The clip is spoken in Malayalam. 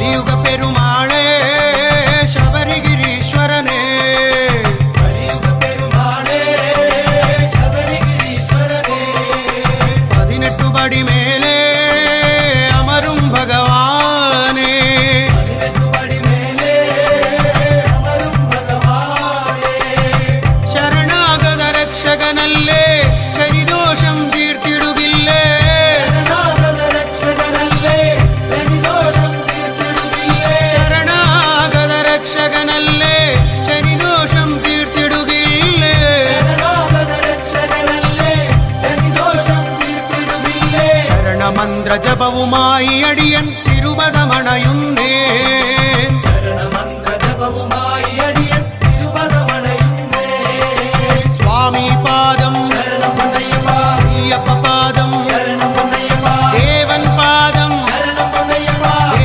കലിയുഗ പെരുമാളേ ശബരിഗിരീശ്വരനേ, കലിയുഗ പെരുമാളേ ശബരിഗിരീശ്വരനേ, 18 പടി മേലേ അമരും ഭഗവാനേ, 18 പടി മേലേ അമരും ഭഗവാനേ, ശരണാഗത രക്ഷകനല്ലേ ശനിദോഷം തീർത്തിടുകില്ലേ, ശരണാഗത രക്ഷകനല്ലേ ശനിദോഷം തീർത്തിടുകില്ലേ, ശരണാഗത രക്ഷകനല്ലേ ശനിദോഷം തീർത്തിടുകില്ലേ, ശരണാഗത രക്ഷകനല്ലേ ശനിദോഷം തീർത്തിടുകില്ലേ, ശരണമന്ത്ര ജപവുമായി അടിയൻ തിരുപദമണ